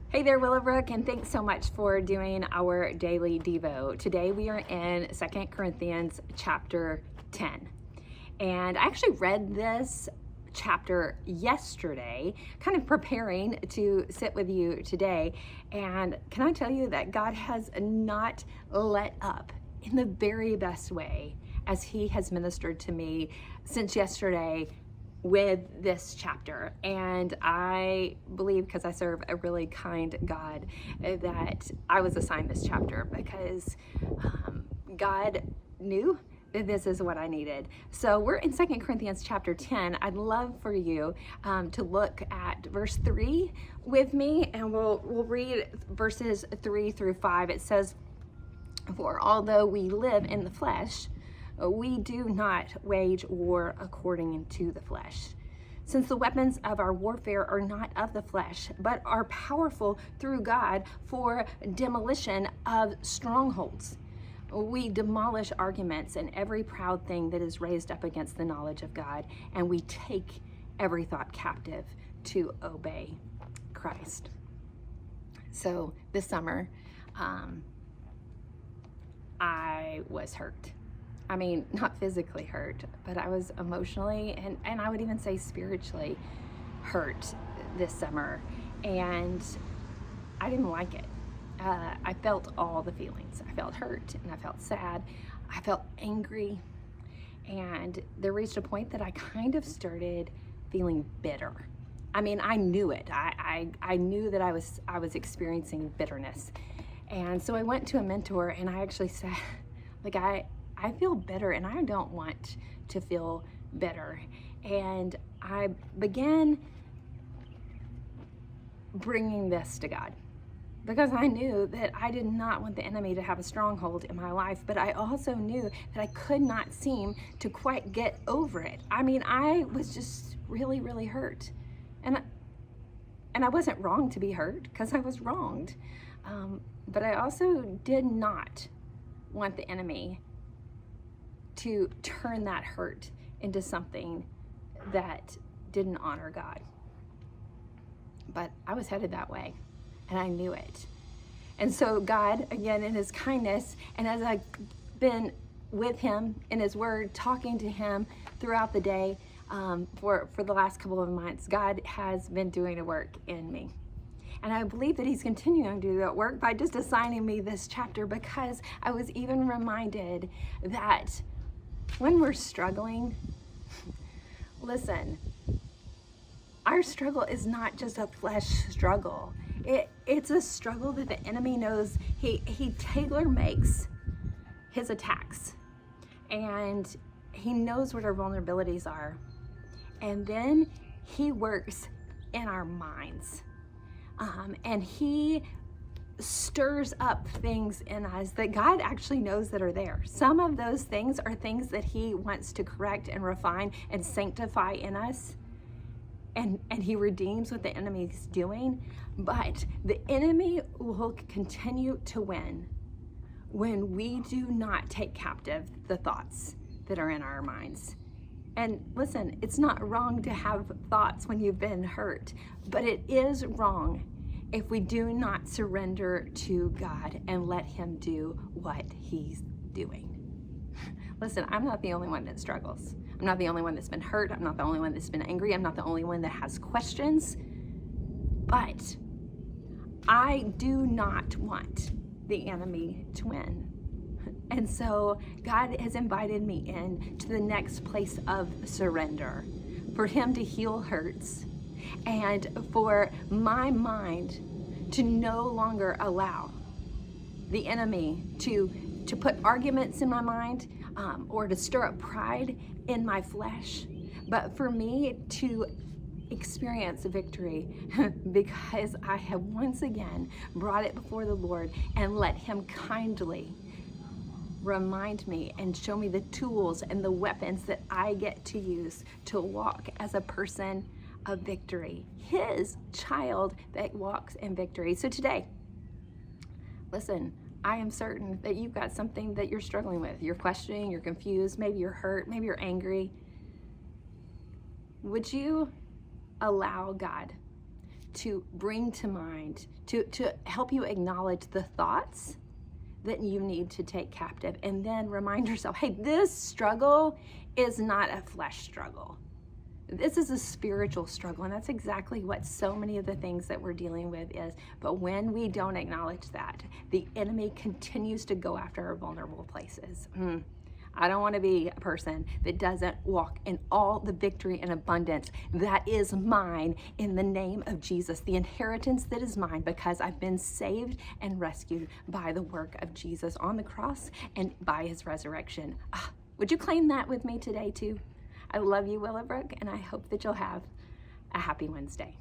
Hey there, Willowbrook, and thanks so much for doing our daily Devo. Today we are in 2 Corinthians chapter 10. And I actually read this chapter yesterday, kind of preparing to sit with you today. And can I tell you that God has not let up in the very best way as He has ministered to me since yesterday with this chapter. And I believe, because I serve a really kind God, that I was assigned this chapter because God knew that this is what I needed. So we're in 2 Corinthians chapter 10. I'd love for you to look at verse 3 with me, and we'll read verses 3 through 5. It says, "For although we live in the flesh, we do not wage war according to the flesh. Since the weapons of our warfare are not of the flesh, but are powerful through God for demolition of strongholds. We demolish arguments and every proud thing that is raised up against the knowledge of God, and we take every thought captive to obey Christ." So this summer, I was hurt. I mean, not physically hurt, but I was emotionally and I would even say spiritually hurt this summer. And I didn't like it. I felt all the feelings. I felt hurt and I felt sad. I felt angry. And there reached a point that I kind of started feeling bitter. I mean, I knew it. I knew that I was experiencing bitterness. And so I went to a mentor and I actually said, like, I feel bitter and I don't want to feel bitter. And I began bringing this to God because I knew that I did not want the enemy to have a stronghold in my life, but I also knew that I could not seem to quite get over it. I mean, I was just really, really hurt. And I wasn't wrong to be hurt because I was wronged. But I also did not want the enemy to turn that hurt into something that didn't honor God. But I was headed that way, and I knew it. And so God, again, in His kindness, and as I've been with Him in His Word, talking to Him throughout the day for the last couple of months, God has been doing a work in me. And I believe that He's continuing to do that work by just assigning me this chapter, because I was even reminded that when we're struggling, listen, our struggle is not just a flesh struggle. It's a struggle that the enemy knows. He tailor makes his attacks, and he knows what our vulnerabilities are. And then he works in our minds. And he stirs up things in us that God actually knows that are there. Some of those things are things that He wants to correct and refine and sanctify in us. And He redeems what the enemy's doing. But the enemy will continue to win when we do not take captive the thoughts that are in our minds. And listen, it's not wrong to have thoughts when you've been hurt, but it is wrong if we do not surrender to God and let Him do what He's doing. Listen, I'm not the only one that struggles. I'm not the only one that's been hurt. I'm not the only one that's been angry. I'm not the only one that has questions. But I do not want the enemy to win. And so God has invited me in to the next place of surrender, for Him to heal hurts, and for my mind to no longer allow the enemy to put arguments in my mind or to stir up pride in my flesh, but for me to experience victory because I have once again brought it before the Lord and let Him kindly remind me and show me the tools and the weapons that I get to use to walk as a person of victory, His child that walks in victory. So today, listen, I am certain that you've got something that you're struggling with. You're questioning, you're confused, maybe you're hurt, maybe you're angry. Would you allow God to bring to mind, to help you acknowledge the thoughts that you need to take captive, and then remind yourself, hey, this struggle is not a flesh struggle. This is a spiritual struggle, and that's exactly what so many of the things that we're dealing with is. But when we don't acknowledge that, the enemy continues to go after our vulnerable places. I don't want to be a person that doesn't walk in all the victory and abundance that is mine in the name of Jesus, the inheritance that is mine because I've been saved and rescued by the work of Jesus on the cross and by his resurrection. Would you claim that with me today too? I love you, Willowbrook, and I hope that you'll have a happy Wednesday.